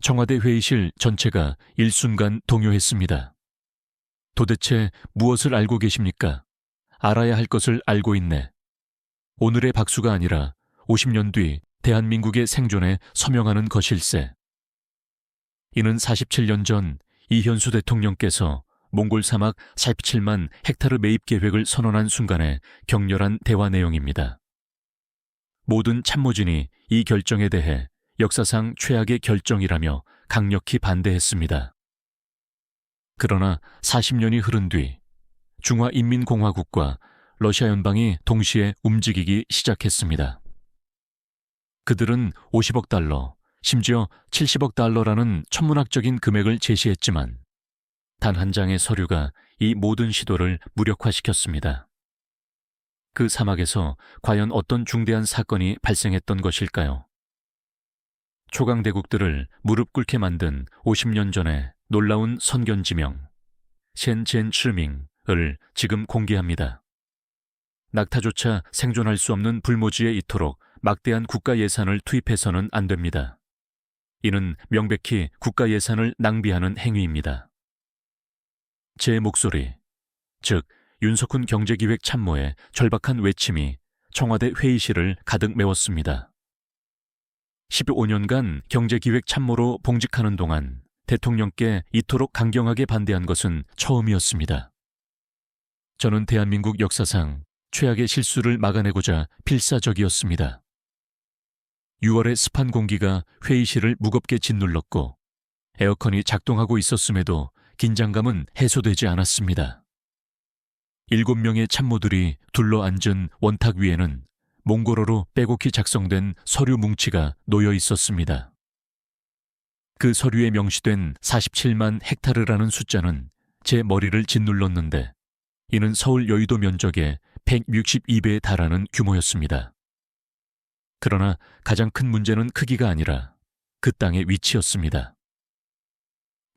청와대 회의실 전체가 일순간 동요했습니다. 도대체 무엇을 알고 계십니까? 알아야 할 것을 알고 있네. 오늘의 박수가 아니라 50년 뒤 대한민국의 생존에 서명하는 것일세. 이는 47년 전 이현수 대통령께서 몽골 사막 47만 헥타르 매입 계획을 선언한 순간의 격렬한 대화 내용입니다. 모든 참모진이 이 결정에 대해 역사상 최악의 결정이라며 강력히 반대했습니다. 그러나 40년이 흐른 뒤 중화인민공화국과 러시아 연방이 동시에 움직이기 시작했습니다. 그들은 50억 달러, 심지어 70억 달러라는 천문학적인 금액을 제시했지만 단 한 장의 서류가 이 모든 시도를 무력화시켰습니다. 그 사막에서 과연 어떤 중대한 사건이 발생했던 것일까요? 초강대국들을 무릎 꿇게 만든 50년 전의 놀라운 선견지명 셴젠츠밍을 지금 공개합니다. 낙타조차 생존할 수 없는 불모지에 이토록 막대한 국가 예산을 투입해서는 안 됩니다. 이는 명백히 국가 예산을 낭비하는 행위입니다. 제 목소리, 즉 윤석훈 경제기획 참모의 절박한 외침이 청와대 회의실을 가득 메웠습니다. 15년간 경제기획 참모로 봉직하는 동안 대통령께 이토록 강경하게 반대한 것은 처음이었습니다. 저는 대한민국 역사상 최악의 실수를 막아내고자 필사적이었습니다. 6월의 습한 공기가 회의실을 무겁게 짓눌렀고 에어컨이 작동하고 있었음에도 긴장감은 해소되지 않았습니다. 7명의 참모들이 둘러앉은 원탁 위에는 몽골어로 빼곡히 작성된 서류 뭉치가 놓여 있었습니다. 그 서류에 명시된 47만 헥타르라는 숫자는 제 머리를 짓눌렀는데 이는 서울 여의도 면적의 162배에 달하는 규모였습니다. 그러나 가장 큰 문제는 크기가 아니라 그 땅의 위치였습니다.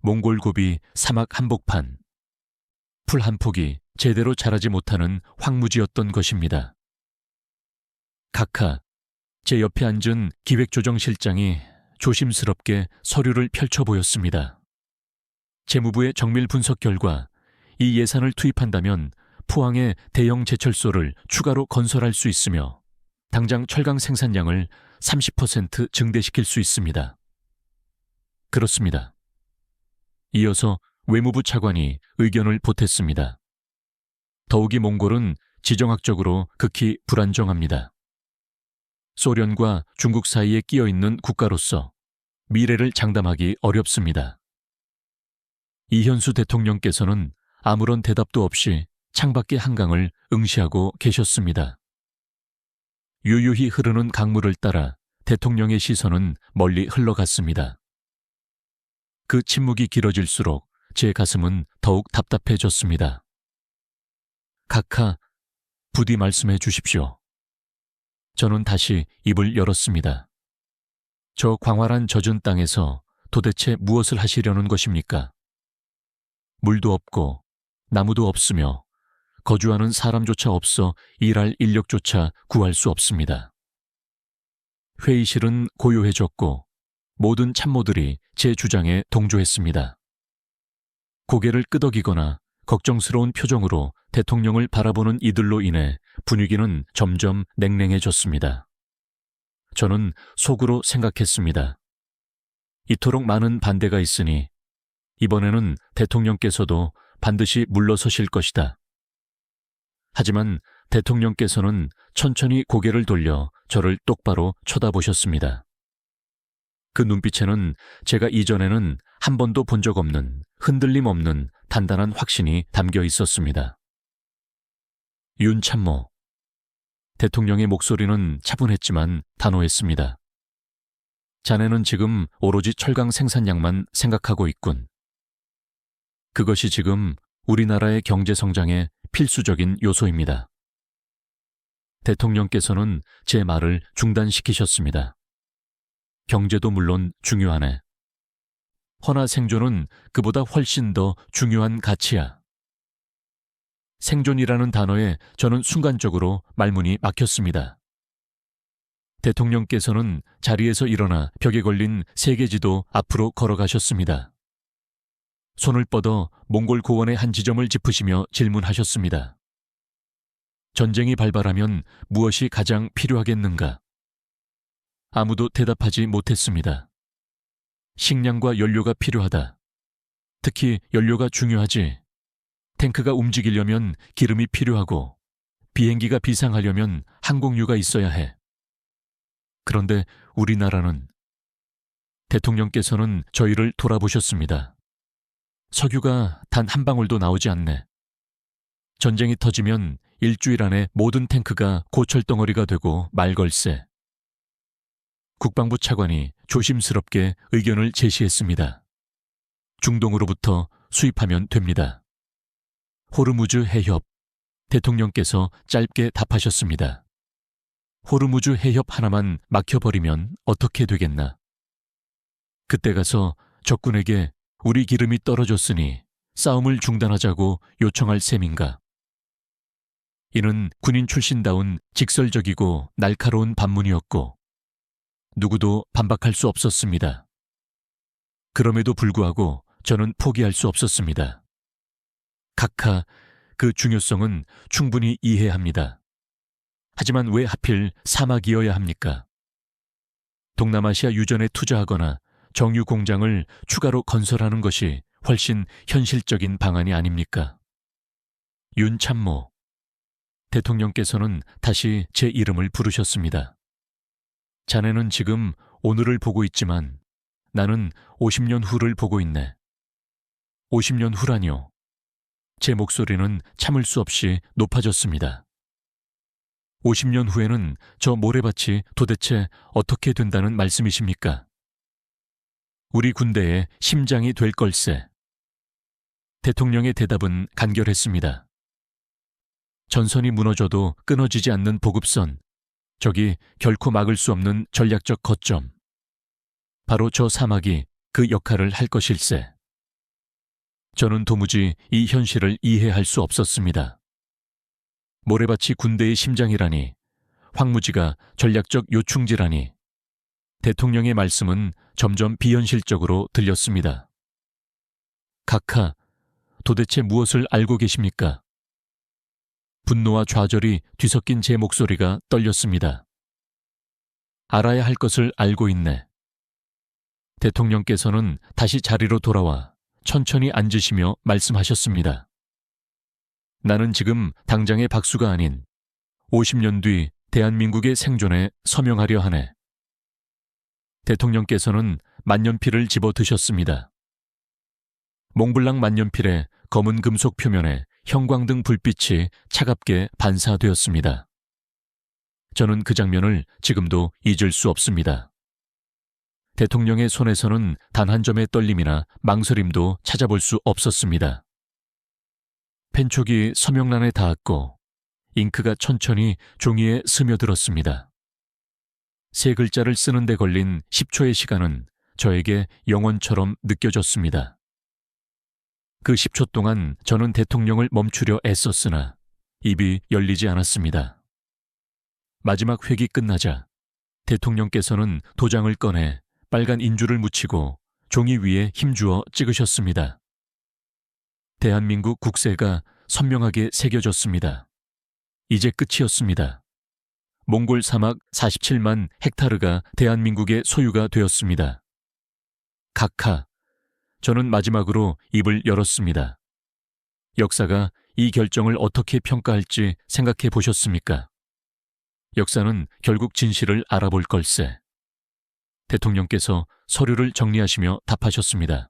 몽골 고비 사막 한복판, 풀 한 폭이 제대로 자라지 못하는 황무지였던 것입니다. 각하, 제 옆에 앉은 기획조정실장이 조심스럽게 서류를 펼쳐 보였습니다. 재무부의 정밀 분석 결과 이 예산을 투입한다면 포항에 대형 제철소를 추가로 건설할 수 있으며 당장 철강 생산량을 30% 증대시킬 수 있습니다. 그렇습니다. 이어서 외무부 차관이 의견을 보탰습니다. 더욱이 몽골은 지정학적으로 극히 불안정합니다. 소련과 중국 사이에 끼어 있는 국가로서 미래를 장담하기 어렵습니다. 이현수 대통령께서는 아무런 대답도 없이 창밖의 한강을 응시하고 계셨습니다. 유유히 흐르는 강물을 따라 대통령의 시선은 멀리 흘러갔습니다. 그 침묵이 길어질수록 제 가슴은 더욱 답답해졌습니다. 각하, 부디 말씀해 주십시오. 저는 다시 입을 열었습니다. 저 광활한 젖은 땅에서 도대체 무엇을 하시려는 것입니까? 물도 없고 나무도 없으며 거주하는 사람조차 없어 일할 인력조차 구할 수 없습니다. 회의실은 고요해졌고 모든 참모들이 제 주장에 동조했습니다. 고개를 끄덕이거나 걱정스러운 표정으로 대통령을 바라보는 이들로 인해 분위기는 점점 냉랭해졌습니다. 저는 속으로 생각했습니다. 이토록 많은 반대가 있으니 이번에는 대통령께서도 반드시 물러서실 것이다. 하지만 대통령께서는 천천히 고개를 돌려 저를 똑바로 쳐다보셨습니다. 그 눈빛에는 제가 이전에는 한 번도 본 적 없는 흔들림 없는 단단한 확신이 담겨 있었습니다. 윤 참모. 대통령의 목소리는 차분했지만 단호했습니다. 자네는 지금 오로지 철강 생산량만 생각하고 있군. 그것이 지금 우리나라의 경제 성장의 필수적인 요소입니다. 대통령께서는 제 말을 중단시키셨습니다. 경제도 물론 중요하네. 허나 생존은 그보다 훨씬 더 중요한 가치야. 생존이라는 단어에 저는 순간적으로 말문이 막혔습니다. 대통령께서는 자리에서 일어나 벽에 걸린 세계지도 앞으로 걸어가셨습니다. 손을 뻗어 몽골 고원의 한 지점을 짚으시며 질문하셨습니다. 전쟁이 발발하면 무엇이 가장 필요하겠는가? 아무도 대답하지 못했습니다. 식량과 연료가 필요하다. 특히 연료가 중요하지. 탱크가 움직이려면 기름이 필요하고 비행기가 비상하려면 항공유가 있어야 해. 그런데 우리나라는 대통령께서는 저희를 돌아보셨습니다. 석유가 단 한 방울도 나오지 않네. 전쟁이 터지면 일주일 안에 모든 탱크가 고철덩어리가 되고 말걸세. 국방부 차관이 조심스럽게 의견을 제시했습니다. 중동으로부터 수입하면 됩니다. 호르무즈 해협, 대통령께서 짧게 답하셨습니다. 호르무즈 해협 하나만 막혀버리면 어떻게 되겠나? 그때 가서 적군에게 우리 기름이 떨어졌으니 싸움을 중단하자고 요청할 셈인가? 이는 군인 출신다운 직설적이고 날카로운 반문이었고 누구도 반박할 수 없었습니다. 그럼에도 불구하고 저는 포기할 수 없었습니다. 각하, 그 중요성은 충분히 이해합니다. 하지만 왜 하필 사막이어야 합니까? 동남아시아 유전에 투자하거나 정유 공장을 추가로 건설하는 것이 훨씬 현실적인 방안이 아닙니까? 윤 참모. 대통령께서는 다시 제 이름을 부르셨습니다. 자네는 지금 오늘을 보고 있지만 나는 50년 후를 보고 있네. 50년 후라뇨. 제 목소리는 참을 수 없이 높아졌습니다. 50년 후에는 저 모래밭이 도대체 어떻게 된다는 말씀이십니까? 우리 군대의 심장이 될 걸세. 대통령의 대답은 간결했습니다. 전선이 무너져도 끊어지지 않는 보급선, 저기 결코 막을 수 없는 전략적 거점. 바로 저 사막이 그 역할을 할 것일세. 저는 도무지 이 현실을 이해할 수 없었습니다. 모래밭이 군대의 심장이라니, 황무지가 전략적 요충지라니, 대통령의 말씀은 점점 비현실적으로 들렸습니다. 각하, 도대체 무엇을 알고 계십니까? 분노와 좌절이 뒤섞인 제 목소리가 떨렸습니다. 알아야 할 것을 알고 있네. 대통령께서는 다시 자리로 돌아와 천천히 앉으시며 말씀하셨습니다. 나는 지금 당장의 박수가 아닌 50년 뒤 대한민국의 생존에 서명하려 하네. 대통령께서는 만년필을 집어 드셨습니다. 몽블랑 만년필의 검은 금속 표면에 형광등 불빛이 차갑게 반사되었습니다. 저는 그 장면을 지금도 잊을 수 없습니다. 대통령의 손에서는 단 한 점의 떨림이나 망설임도 찾아볼 수 없었습니다. 펜촉이 서명란에 닿았고 잉크가 천천히 종이에 스며들었습니다. 세 글자를 쓰는 데 걸린 10초의 시간은 저에게 영원처럼 느껴졌습니다. 그 10초 동안 저는 대통령을 멈추려 애썼으나 입이 열리지 않았습니다. 마지막 회기 끝나자 대통령께서는 도장을 꺼내 빨간 인주를 묻히고 종이 위에 힘주어 찍으셨습니다. 대한민국 국세가 선명하게 새겨졌습니다. 이제 끝이었습니다. 몽골 사막 47만 헥타르가 대한민국의 소유가 되었습니다. 각하, 저는 마지막으로 입을 열었습니다. 역사가 이 결정을 어떻게 평가할지 생각해 보셨습니까? 역사는 결국 진실을 알아볼 걸세. 대통령께서 서류를 정리하시며 답하셨습니다.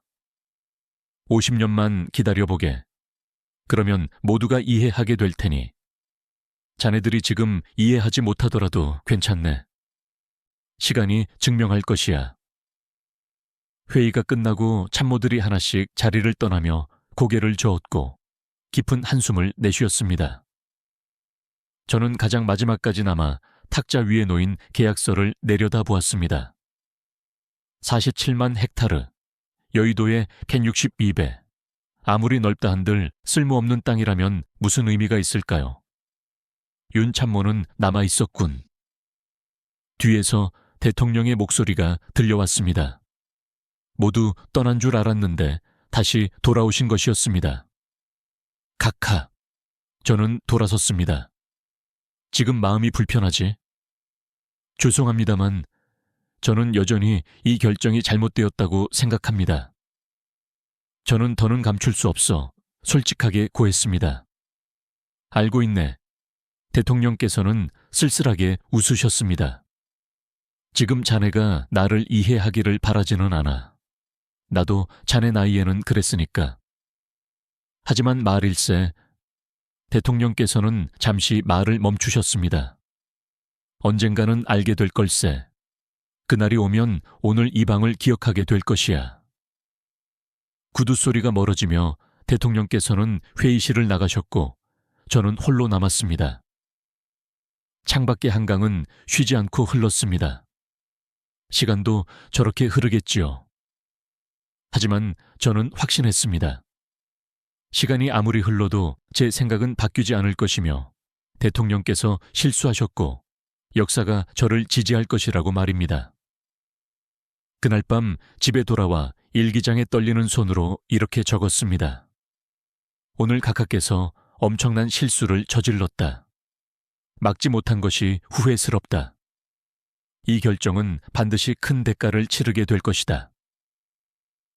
50년만 기다려보게. 그러면 모두가 이해하게 될 테니. 자네들이 지금 이해하지 못하더라도 괜찮네. 시간이 증명할 것이야. 회의가 끝나고 참모들이 하나씩 자리를 떠나며 고개를 저었고 깊은 한숨을 내쉬었습니다. 저는 가장 마지막까지 남아 탁자 위에 놓인 계약서를 내려다보았습니다. 47만 헥타르, 여의도의 162배. 아무리 넓다 한들 쓸모없는 땅이라면 무슨 의미가 있을까요? 윤 참모는 남아있었군. 뒤에서 대통령의 목소리가 들려왔습니다. 모두 떠난 줄 알았는데 다시 돌아오신 것이었습니다. 각하. 저는 돌아섰습니다. 지금 마음이 불편하지? 죄송합니다만 저는 여전히 이 결정이 잘못되었다고 생각합니다. 저는 더는 감출 수 없어 솔직하게 고했습니다. 알고 있네. 대통령께서는 쓸쓸하게 웃으셨습니다. 지금 자네가 나를 이해하기를 바라지는 않아. 나도 자네 나이에는 그랬으니까. 하지만 말일세, 대통령께서는 잠시 말을 멈추셨습니다. 언젠가는 알게 될 걸세. 그날이 오면 오늘 이 방을 기억하게 될 것이야. 구두 소리가 멀어지며 대통령께서는 회의실을 나가셨고 저는 홀로 남았습니다. 창밖의 한강은 쉬지 않고 흘렀습니다. 시간도 저렇게 흐르겠지요. 하지만 저는 확신했습니다. 시간이 아무리 흘러도 제 생각은 바뀌지 않을 것이며 대통령께서 실수하셨고 역사가 저를 지지할 것이라고 말입니다. 그날 밤 집에 돌아와 일기장에 떨리는 손으로 이렇게 적었습니다. 오늘 각하께서 엄청난 실수를 저질렀다. 막지 못한 것이 후회스럽다. 이 결정은 반드시 큰 대가를 치르게 될 것이다.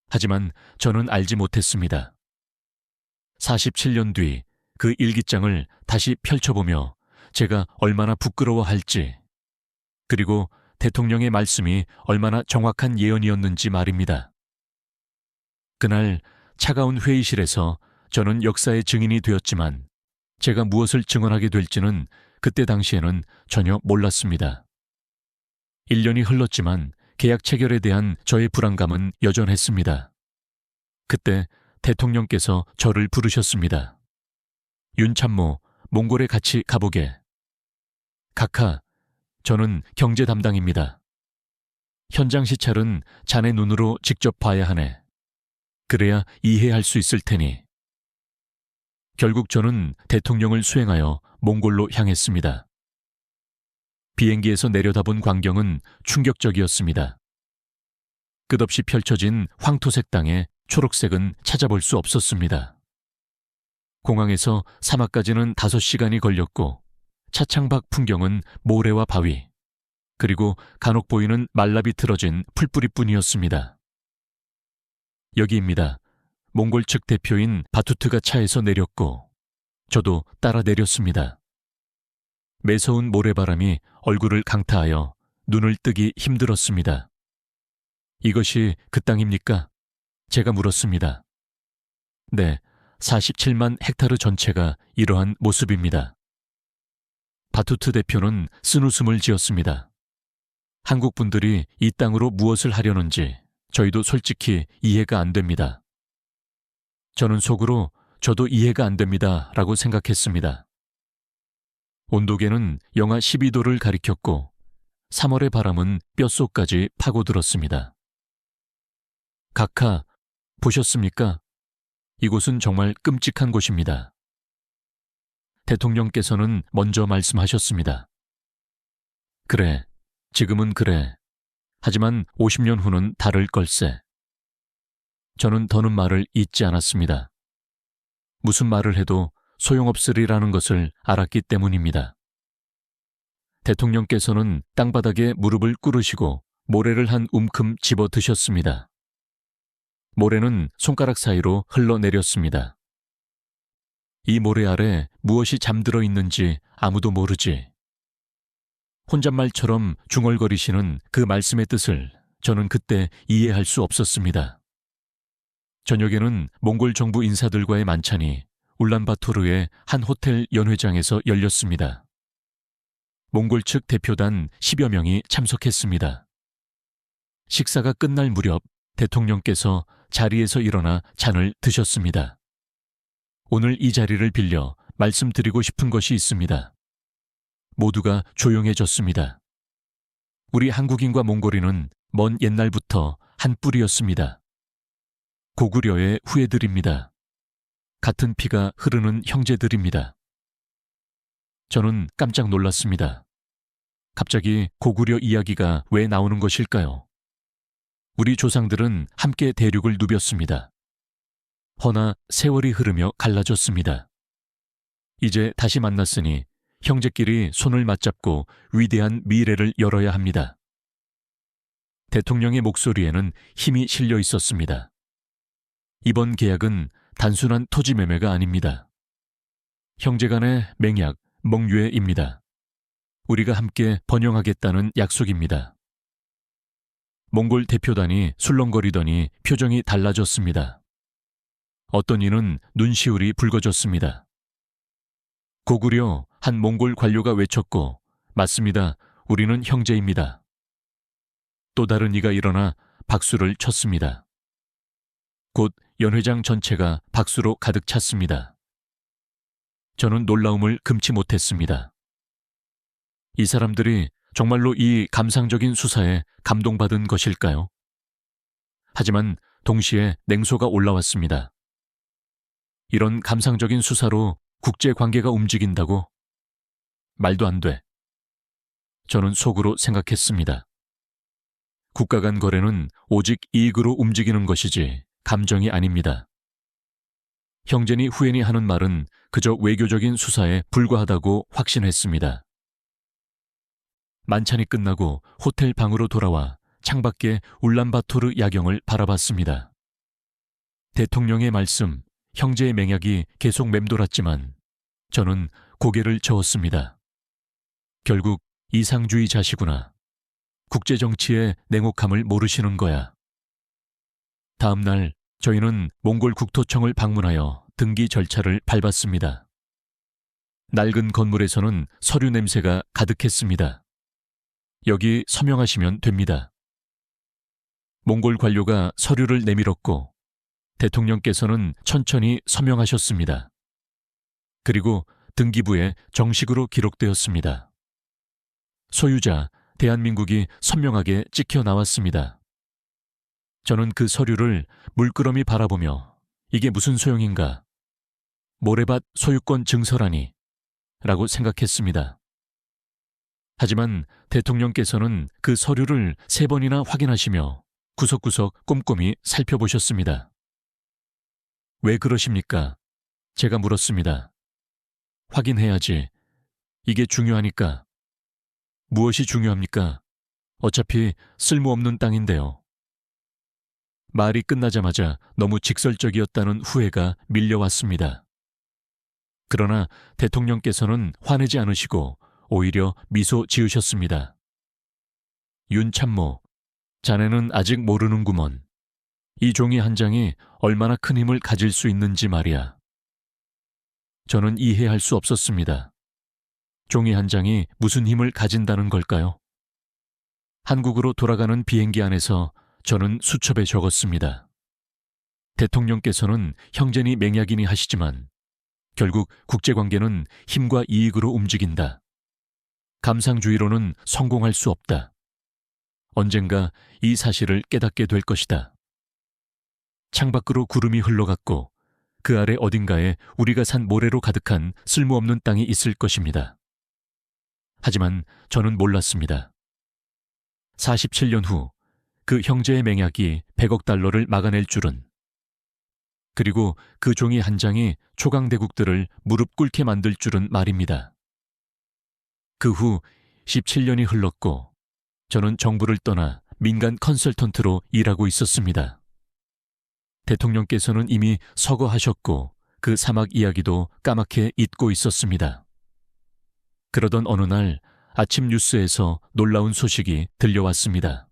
하지만 저는 알지 못했습니다. 47년 뒤 그 일기장을 다시 펼쳐보며 제가 얼마나 부끄러워할지, 그리고 대통령의 말씀이 얼마나 정확한 예언이었는지 말입니다. 그날 차가운 회의실에서 저는 역사의 증인이 되었지만 제가 무엇을 증언하게 될지는 그때 당시에는 전혀 몰랐습니다. 1년이 흘렀지만 계약 체결에 대한 저의 불안감은 여전했습니다. 그때 대통령께서 저를 부르셨습니다. 윤참모, 몽골에 같이 가보게. 각하, 저는 경제 담당입니다. 현장 시찰은 자네 눈으로 직접 봐야 하네. 그래야 이해할 수 있을 테니. 결국 저는 대통령을 수행하여 몽골로 향했습니다. 비행기에서 내려다본 광경은 충격적이었습니다. 끝없이 펼쳐진 황토색 땅에 초록색은 찾아볼 수 없었습니다. 공항에서 사막까지는 5시간이 걸렸고 차창밖 풍경은 모래와 바위, 그리고 간혹 보이는 말라비틀어진 풀뿌리뿐이었습니다. 여기입니다. 몽골 측 대표인 바투트가 차에서 내렸고 저도 따라 내렸습니다. 매서운 모래바람이 얼굴을 강타하여 눈을 뜨기 힘들었습니다. 이것이 그 땅입니까? 제가 물었습니다. 네, 47만 헥타르 전체가 이러한 모습입니다. 바투트 대표는 쓴웃음을 지었습니다. 한국 분들이 이 땅으로 무엇을 하려는지 저희도 솔직히 이해가 안 됩니다. 저는 속으로 저도 이해가 안 됩니다 라고 생각했습니다. 온도계는 영하 12도를 가리켰고 3월의 바람은 뼛속까지 파고들었습니다. 각하, 보셨습니까? 이곳은 정말 끔찍한 곳입니다. 대통령께서는 먼저 말씀하셨습니다. 그래, 지금은 그래. 하지만 50년 후는 다를 걸세. 저는 더는 말을 잇지 않았습니다. 무슨 말을 해도 소용없으리라는 것을 알았기 때문입니다. 대통령께서는 땅바닥에 무릎을 꿇으시고 모래를 한 움큼 집어 드셨습니다. 모래는 손가락 사이로 흘러내렸습니다. 이 모래 아래 무엇이 잠들어 있는지 아무도 모르지. 혼잣말처럼 중얼거리시는 그 말씀의 뜻을 저는 그때 이해할 수 없었습니다. 저녁에는 몽골 정부 인사들과의 만찬이 울란바토르의 한 호텔 연회장에서 열렸습니다. 몽골 측 대표단 10여 명이 참석했습니다. 식사가 끝날 무렵 대통령께서 자리에서 일어나 잔을 드셨습니다. 오늘 이 자리를 빌려 말씀드리고 싶은 것이 있습니다. 모두가 조용해졌습니다. 우리 한국인과 몽골인은 먼 옛날부터 한 뿌리였습니다. 고구려의 후예들입니다. 같은 피가 흐르는 형제들입니다. 저는 깜짝 놀랐습니다. 갑자기 고구려 이야기가 왜 나오는 것일까요? 우리 조상들은 함께 대륙을 누볐습니다. 허나 세월이 흐르며 갈라졌습니다. 이제 다시 만났으니 형제끼리 손을 맞잡고 위대한 미래를 열어야 합니다. 대통령의 목소리에는 힘이 실려 있었습니다. 이번 계약은 단순한 토지 매매가 아닙니다. 형제 간의 맹약,盟约입니다. 우리가 함께 번영하겠다는 약속입니다. 몽골 대표단이 술렁거리더니 표정이 달라졌습니다. 어떤 이는 눈시울이 붉어졌습니다. 고구려 한 몽골 관료가 외쳤고, 맞습니다. 우리는 형제입니다. 또 다른 이가 일어나 박수를 쳤습니다. 곧 연회장 전체가 박수로 가득 찼습니다. 저는 놀라움을 금치 못했습니다. 이 사람들이 정말로 이 감상적인 수사에 감동받은 것일까요? 하지만 동시에 냉소가 올라왔습니다. 이런 감상적인 수사로 국제관계가 움직인다고? 말도 안 돼. 저는 속으로 생각했습니다. 국가 간 거래는 오직 이익으로 움직이는 것이지 감정이 아닙니다. 형제니 후예니 하는 말은 그저 외교적인 수사에 불과하다고 확신했습니다. 만찬이 끝나고 호텔 방으로 돌아와 창밖에 울란바토르 야경을 바라봤습니다. 대통령의 말씀, 형제의 맹약이 계속 맴돌았지만 저는 고개를 저었습니다. 결국 이상주의자시구나. 국제정치의 냉혹함을 모르시는 거야. 다음 날 저희는 몽골 국토청을 방문하여 등기 절차를 밟았습니다. 낡은 건물에서는 서류 냄새가 가득했습니다. 여기 서명하시면 됩니다. 몽골 관료가 서류를 내밀었고 대통령께서는 천천히 서명하셨습니다. 그리고 등기부에 정식으로 기록되었습니다. 소유자, 대한민국이 선명하게 찍혀 나왔습니다. 저는 그 서류를 물끄러미 바라보며 이게 무슨 소용인가? 모래밭 소유권 증서라니 라고 생각했습니다. 하지만 대통령께서는 그 서류를 3번이나 확인하시며 구석구석 꼼꼼히 살펴보셨습니다. 왜 그러십니까? 제가 물었습니다. 확인해야지. 이게 중요하니까. 무엇이 중요합니까? 어차피 쓸모없는 땅인데요. 말이 끝나자마자 너무 직설적이었다는 후회가 밀려왔습니다. 그러나 대통령께서는 화내지 않으시고 오히려 미소 지으셨습니다. 윤 참모, 자네는 아직 모르는구먼. 이 종이 한 장이 얼마나 큰 힘을 가질 수 있는지 말이야. 저는 이해할 수 없었습니다. 종이 한 장이 무슨 힘을 가진다는 걸까요? 한국으로 돌아가는 비행기 안에서 저는 수첩에 적었습니다. 대통령께서는 형제니 맹약이니 하시지만 결국 국제관계는 힘과 이익으로 움직인다. 감상주의로는 성공할 수 없다. 언젠가 이 사실을 깨닫게 될 것이다. 창밖으로 구름이 흘러갔고 그 아래 어딘가에 우리가 산 모래로 가득한 쓸모없는 땅이 있을 것입니다. 하지만 저는 몰랐습니다. 47년 후 그 형제의 맹약이 100억 달러를 막아낼 줄은, 그리고 그 종이 한 장이 초강대국들을 무릎 꿇게 만들 줄은 말입니다. 그 후 17년이 흘렀고 저는 정부를 떠나 민간 컨설턴트로 일하고 있었습니다. 대통령께서는 이미 서거하셨고 그 사막 이야기도 까맣게 잊고 있었습니다. 그러던 어느 날 아침 뉴스에서 놀라운 소식이 들려왔습니다.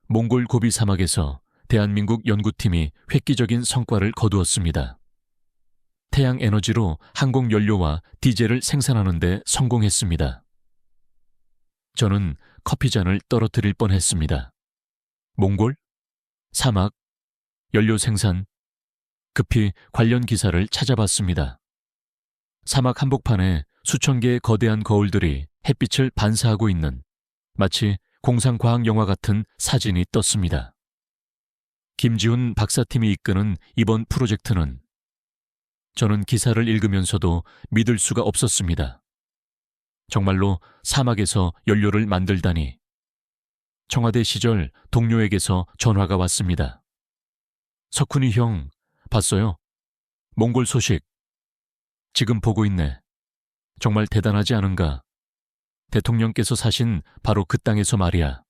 몽골 고비 사막에서 대한민국 연구팀이 획기적인 성과를 거두었습니다. 태양 에너지로 항공 연료와 디젤을 생산하는 데 성공했습니다. 저는 커피잔을 떨어뜨릴 뻔했습니다. 몽골? 사막? 연료 생산? 급히 관련 기사를 찾아봤습니다. 사막 한복판에 수천 개의 거대한 거울들이 햇빛을 반사하고 있는 마치 공상과학 영화 같은 사진이 떴습니다. 김지훈 박사팀이 이끄는 이번 프로젝트는, 저는 기사를 읽으면서도 믿을 수가 없었습니다. 정말로 사막에서 연료를 만들다니. 청와대 시절 동료에게서 전화가 왔습니다. 석훈이 형, 봤어요? 몽골 소식. 지금 보고 있네. 정말 대단하지 않은가? 대통령께서 사신 바로 그 땅에서 말이야.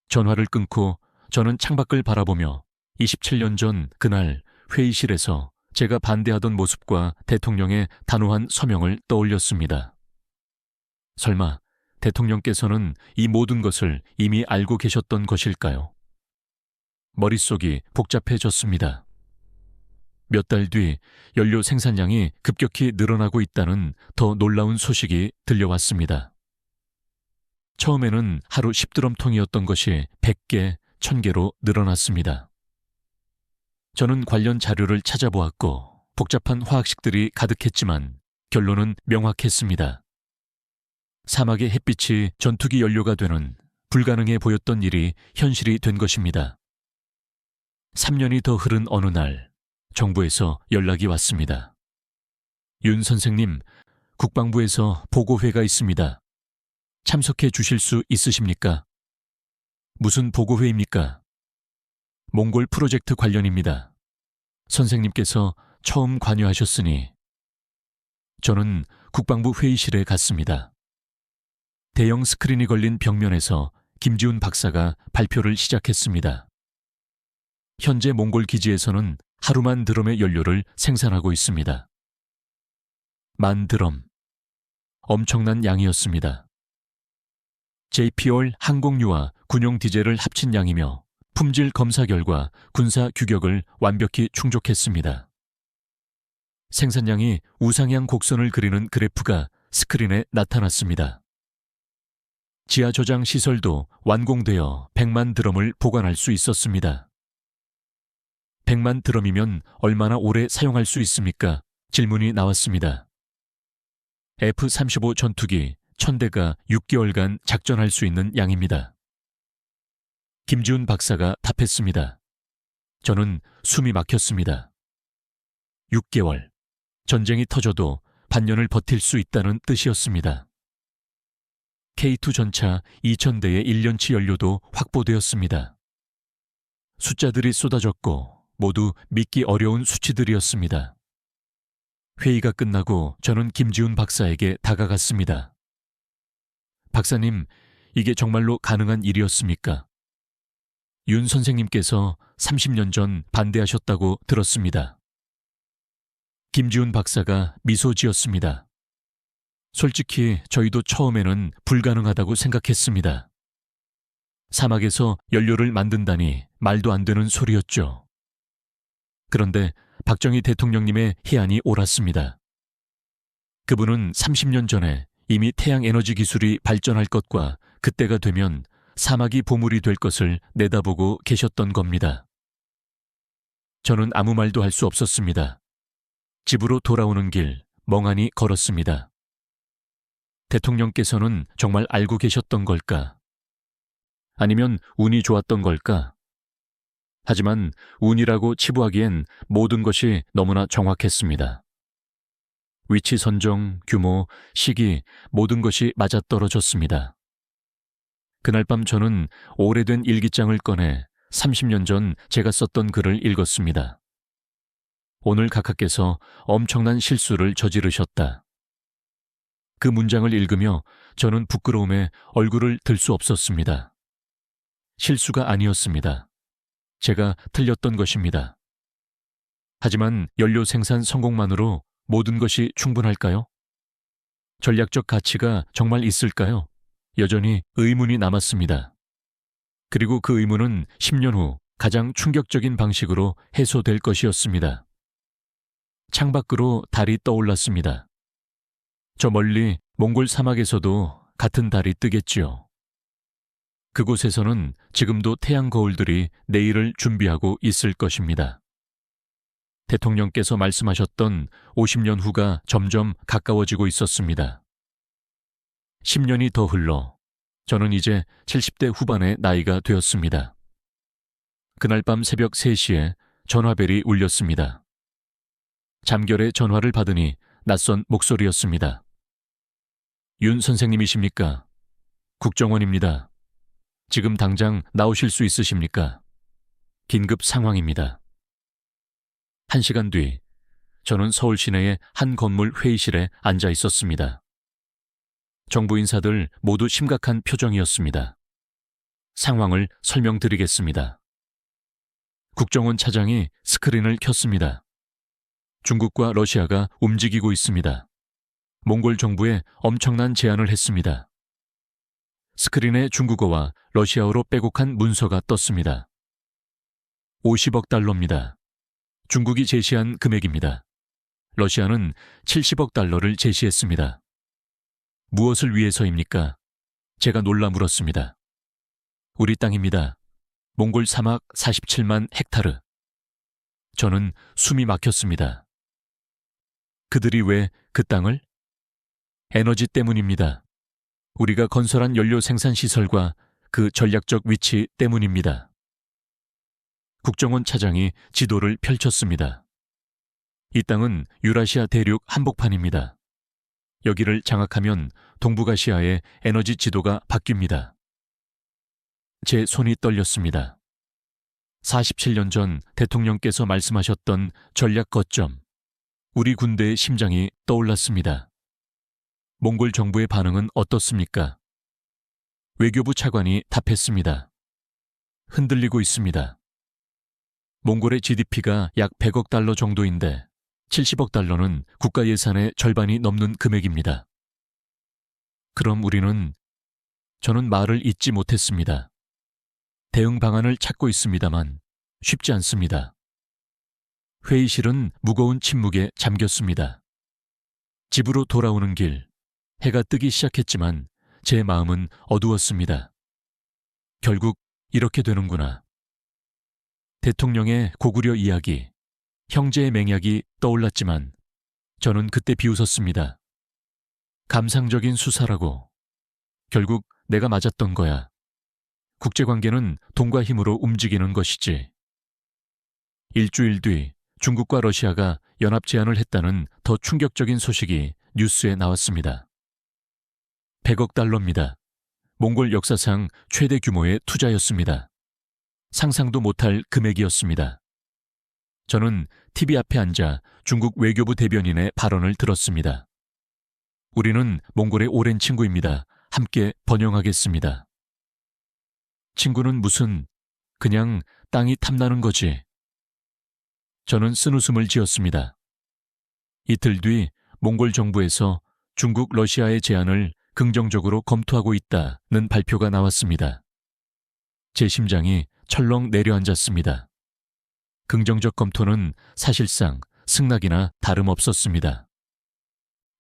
전화를 끊고 저는 창밖을 바라보며 27년 전 그날 회의실에서 제가 반대하던 모습과 대통령의 단호한 서명을 떠올렸습니다. 설마 대통령께서는 이 모든 것을 이미 알고 계셨던 것일까요? 머릿속이 복잡해졌습니다. 몇 달 뒤 연료 생산량이 급격히 늘어나고 있다는 더 놀라운 소식이 들려왔습니다. 처음에는 하루 10드럼통이었던 것이 100개, 1000개로 늘어났습니다. 저는 관련 자료를 찾아보았고 복잡한 화학식들이 가득했지만 결론은 명확했습니다. 사막의 햇빛이 전투기 연료가 되는 불가능해 보였던 일이 현실이 된 것입니다. 3년이 더 흐른 어느 날 정부에서 연락이 왔습니다. 윤 선생님, 국방부에서 보고회가 있습니다. 참석해 주실 수 있으십니까? 무슨 보고회입니까? 몽골 프로젝트 관련입니다. 선생님께서 처음 관여하셨으니. 저는 국방부 회의실에 갔습니다. 대형 스크린이 걸린 벽면에서 김지훈 박사가 발표를 시작했습니다. 현재 몽골 기지에서는 하루만 드럼의 연료를 생산하고 있습니다. 10,000드럼. 엄청난 양이었습니다. JPL 항공유와 군용 디젤을 합친 양이며 품질 검사 결과 군사 규격을 완벽히 충족했습니다. 생산량이 우상향 곡선을 그리는 그래프가 스크린에 나타났습니다. 지하 저장 시설도 완공되어 100만 드럼을 보관할 수 있었습니다. 100만 드럼이면 얼마나 오래 사용할 수 있습니까? 질문이 나왔습니다. F-35 전투기 1000대가 6개월간 작전할 수 있는 양입니다. 김지훈 박사가 답했습니다. 저는 숨이 막혔습니다. 6개월. 전쟁이 터져도 반년을 버틸 수 있다는 뜻이었습니다. K2 전차 2000대의 1년치 연료도 확보되었습니다. 숫자들이 쏟아졌고 모두 믿기 어려운 수치들이었습니다. 회의가 끝나고 저는 김지훈 박사에게 다가갔습니다. 박사님, 이게 정말로 가능한 일이었습니까? 윤 선생님께서 30년 전 반대하셨다고 들었습니다. 김지훈 박사가 미소 지었습니다. 솔직히 저희도 처음에는 불가능하다고 생각했습니다. 사막에서 연료를 만든다니 말도 안 되는 소리였죠. 그런데 박정희 대통령님의 해안이 옳았습니다. 그분은 30년 전에 이미 태양에너지 기술이 발전할 것과 그때가 되면 사막이 보물이 될 것을 내다보고 계셨던 겁니다. 저는 아무 말도 할 수 없었습니다. 집으로 돌아오는 길 멍하니 걸었습니다. 대통령께서는 정말 알고 계셨던 걸까? 아니면 운이 좋았던 걸까? 하지만 운이라고 치부하기엔 모든 것이 너무나 정확했습니다. 위치 선정, 규모, 시기 모든 것이 맞아떨어졌습니다. 그날 밤 저는 오래된 일기장을 꺼내 30년 전 제가 썼던 글을 읽었습니다. 오늘 각하께서 엄청난 실수를 저지르셨다. 그 문장을 읽으며 저는 부끄러움에 얼굴을 들 수 없었습니다. 실수가 아니었습니다. 제가 틀렸던 것입니다. 하지만 연료 생산 성공만으로 모든 것이 충분할까요? 전략적 가치가 정말 있을까요? 여전히 의문이 남았습니다. 그리고 그 의문은 10년 후 가장 충격적인 방식으로 해소될 것이었습니다. 창밖으로 달이 떠올랐습니다. 저 멀리 몽골 사막에서도 같은 달이 뜨겠지요. 그곳에서는 지금도 태양 거울들이 내일을 준비하고 있을 것입니다. 대통령께서 말씀하셨던 50년 후가 점점 가까워지고 있었습니다. 10년이 더 흘러 저는 이제 70대 후반의 나이가 되었습니다. 그날 밤 새벽 3시에 전화벨이 울렸습니다. 잠결에 전화를 받으니 낯선 목소리였습니다. 윤 선생님이십니까? 국정원입니다. 지금 당장 나오실 수 있으십니까? 긴급 상황입니다. 1시간 뒤, 저는 서울 시내의 한 건물 회의실에 앉아 있었습니다. 정부 인사들 모두 심각한 표정이었습니다. 상황을 설명드리겠습니다. 국정원 차장이 스크린을 켰습니다. 중국과 러시아가 움직이고 있습니다. 몽골 정부에 엄청난 제안을 했습니다. 스크린에 중국어와 러시아어로 빼곡한 문서가 떴습니다. 50억 달러입니다. 중국이 제시한 금액입니다. 러시아는 70억 달러를 제시했습니다. 무엇을 위해서입니까? 제가 놀라 물었습니다. 우리 땅입니다. 몽골 사막 47만 헥타르. 저는 숨이 막혔습니다. 그들이 왜 그 땅을? 에너지 때문입니다. 우리가 건설한 연료 생산 시설과 그 전략적 위치 때문입니다. 국정원 차장이 지도를 펼쳤습니다. 이 땅은 유라시아 대륙 한복판입니다. 여기를 장악하면 동북아시아의 에너지 지도가 바뀝니다. 제 손이 떨렸습니다. 47년 전 대통령께서 말씀하셨던 전략 거점, 우리 군대의 심장이 떠올랐습니다. 몽골 정부의 반응은 어떻습니까? 외교부 차관이 답했습니다. 흔들리고 있습니다. 몽골의 GDP가 약 100억 달러 정도인데 70억 달러는 국가 예산의 절반이 넘는 금액입니다. 그럼 저는 말을 잇지 못했습니다. 대응 방안을 찾고 있습니다만 쉽지 않습니다. 회의실은 무거운 침묵에 잠겼습니다. 집으로 돌아오는 길, 해가 뜨기 시작했지만 제 마음은 어두웠습니다. 결국 이렇게 되는구나. 대통령의 고구려 이야기, 형제의 맹약이 떠올랐지만 저는 그때 비웃었습니다. 감상적인 수사라고. 결국 내가 맞았던 거야. 국제관계는 돈과 힘으로 움직이는 것이지. 일주일 뒤 중국과 러시아가 연합 제안을 했다는 더 충격적인 소식이 뉴스에 나왔습니다. 100억 달러입니다. 몽골 역사상 최대 규모의 투자였습니다. 상상도 못할 금액이었습니다. 저는 TV 앞에 앉아 중국 외교부 대변인의 발언을 들었습니다. 우리는 몽골의 오랜 친구입니다. 함께 번영하겠습니다. 친구는 그냥 땅이 탐나는 거지. 저는 쓴웃음을 지었습니다. 이틀 뒤 몽골 정부에서 중국, 러시아의 제안을 긍정적으로 검토하고 있다는 발표가 나왔습니다. 제 심장이 철렁 내려앉았습니다. 긍정적 검토는 사실상 승낙이나 다름없었습니다.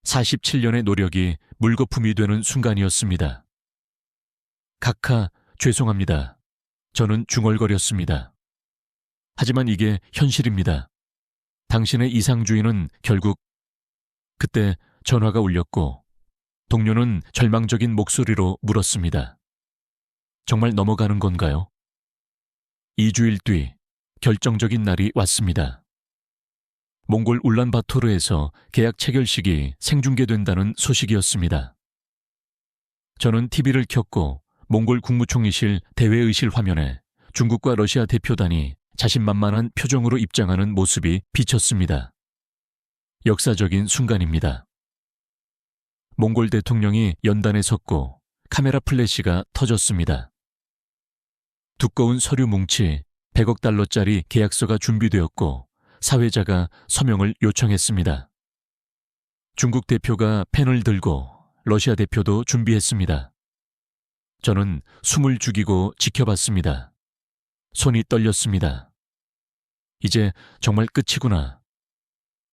47년의 노력이 물거품이 되는 순간이었습니다. 각하, 죄송합니다. 저는 중얼거렸습니다. 하지만 이게 현실입니다. 당신의 이상주의는 결국. 그때 전화가 울렸고 동료는 절망적인 목소리로 물었습니다. 정말 넘어가는 건가요? 2주일 뒤 결정적인 날이 왔습니다. 몽골 울란바토르에서 계약 체결식이 생중계된다는 소식이었습니다. 저는 TV를 켰고 몽골 국무총리실 대회의실 화면에 중국과 러시아 대표단이 자신만만한 표정으로 입장하는 모습이 비쳤습니다. 역사적인 순간입니다. 몽골 대통령이 연단에 섰고 카메라 플래시가 터졌습니다. 두꺼운 서류 뭉치 100억 달러짜리 계약서가 준비되었고 사회자가 서명을 요청했습니다. 중국 대표가 펜을 들고 러시아 대표도 준비했습니다. 저는 숨을 죽이고 지켜봤습니다. 손이 떨렸습니다. 이제 정말 끝이구나.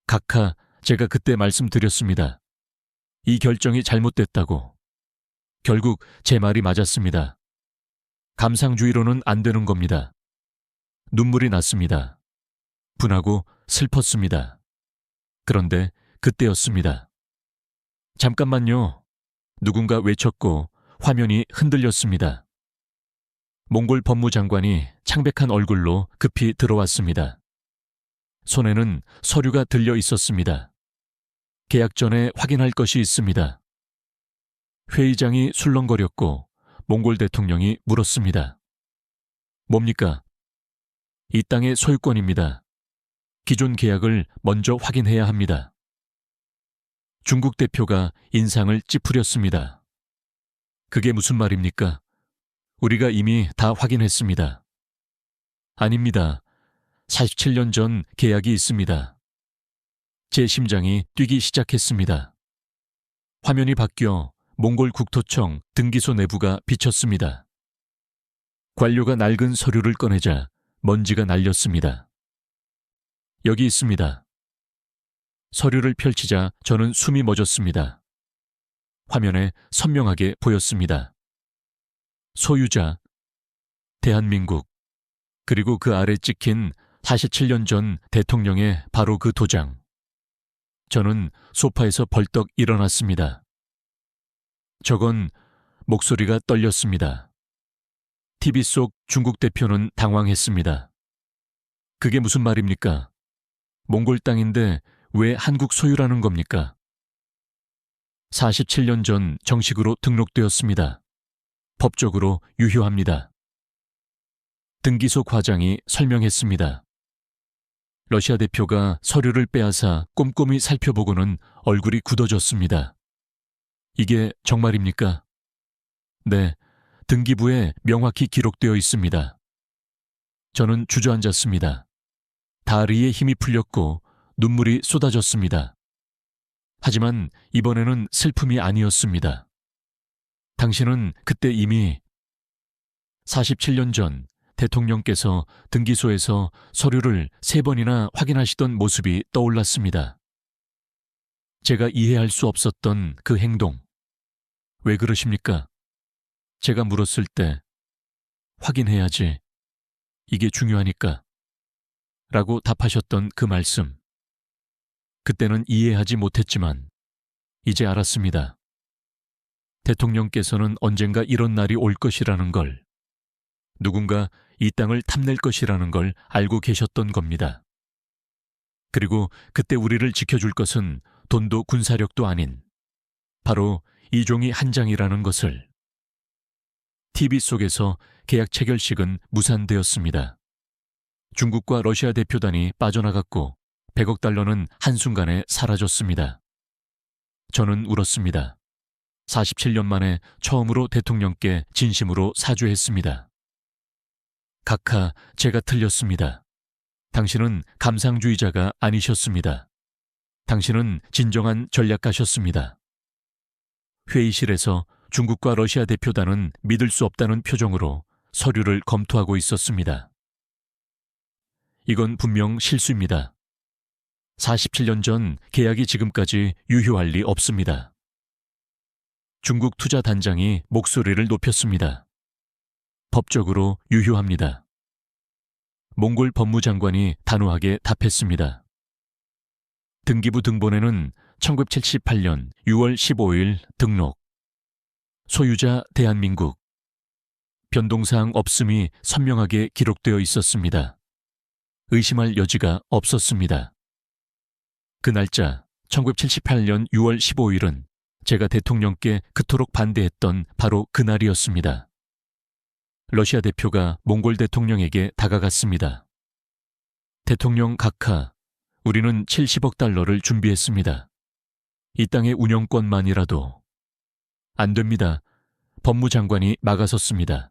각하, 제가 그때 말씀드렸습니다. 이 결정이 잘못됐다고. 결국 제 말이 맞았습니다. 감상주의로는 안 되는 겁니다. 눈물이 났습니다. 분하고 슬펐습니다. 그런데 그때였습니다. 잠깐만요. 누군가 외쳤고 화면이 흔들렸습니다. 몽골 법무장관이 창백한 얼굴로 급히 들어왔습니다. 손에는 서류가 들려 있었습니다. 계약 전에 확인할 것이 있습니다. 회의장이 술렁거렸고 몽골 대통령이 물었습니다. 뭡니까? 이 땅의 소유권입니다. 기존 계약을 먼저 확인해야 합니다. 중국 대표가 인상을 찌푸렸습니다. 그게 무슨 말입니까? 우리가 이미 다 확인했습니다. 아닙니다. 47년 전 계약이 있습니다. 제 심장이 뛰기 시작했습니다. 화면이 바뀌어 몽골 국토청 등기소 내부가 비쳤습니다. 관료가 낡은 서류를 꺼내자 먼지가 날렸습니다. 여기 있습니다. 서류를 펼치자 저는 숨이 멎었습니다. 화면에 선명하게 보였습니다. 소유자, 대한민국, 그리고 그 아래 찍힌 47년 전 대통령의 바로 그 도장. 저는 소파에서 벌떡 일어났습니다. 저건 목소리가 떨렸습니다. TV 속 중국 대표는 당황했습니다. 그게 무슨 말입니까? 몽골 땅인데 왜 한국 소유라는 겁니까? 47년 전 정식으로 등록되었습니다. 법적으로 유효합니다. 등기소 과장이 설명했습니다. 러시아 대표가 서류를 빼앗아 꼼꼼히 살펴보고는 얼굴이 굳어졌습니다. 이게 정말입니까? 네, 등기부에 명확히 기록되어 있습니다. 저는 주저앉았습니다. 다리에 힘이 풀렸고 눈물이 쏟아졌습니다. 하지만 이번에는 슬픔이 아니었습니다. 당신은 그때 이미 47년 전 대통령께서 등기소에서 서류를 3번이나 확인하시던 모습이 떠올랐습니다. 제가 이해할 수 없었던 그 행동. 왜 그러십니까? 제가 물었을 때 확인해야지. 이게 중요하니까. 라고 답하셨던 그 말씀. 그때는 이해하지 못했지만 이제 알았습니다. 대통령께서는 언젠가 이런 날이 올 것이라는 걸, 누군가 이 땅을 탐낼 것이라는 걸 알고 계셨던 겁니다. 그리고 그때 우리를 지켜줄 것은 돈도 군사력도 아닌 바로 이 종이 한 장이라는 것을. TV 속에서 계약 체결식은 무산되었습니다. 중국과 러시아 대표단이 빠져나갔고 100억 달러는 한순간에 사라졌습니다. 저는 울었습니다. 47년 만에 처음으로 대통령께 진심으로 사죄했습니다. 각하, 제가 틀렸습니다. 당신은 감상주의자가 아니셨습니다. 당신은 진정한 전략가셨습니다. 회의실에서 중국과 러시아 대표단은 믿을 수 없다는 표정으로 서류를 검토하고 있었습니다. 이건 분명 실수입니다. 47년 전 계약이 지금까지 유효할 리 없습니다. 중국 투자단장이 목소리를 높였습니다. 법적으로 유효합니다. 몽골 법무장관이 단호하게 답했습니다. 등기부 등본에는 1978년 6월 15일 등록. 소유자 대한민국. 변동사항 없음이 선명하게 기록되어 있었습니다. 의심할 여지가 없었습니다. 그 날짜 1978년 6월 15일은 제가 대통령께 그토록 반대했던 바로 그날이었습니다. 러시아 대표가 몽골 대통령에게 다가갔습니다. 대통령 각하, 우리는 70억 달러를 준비했습니다. 이 땅의 운영권만이라도. 안 됩니다. 법무장관이 막아섰습니다.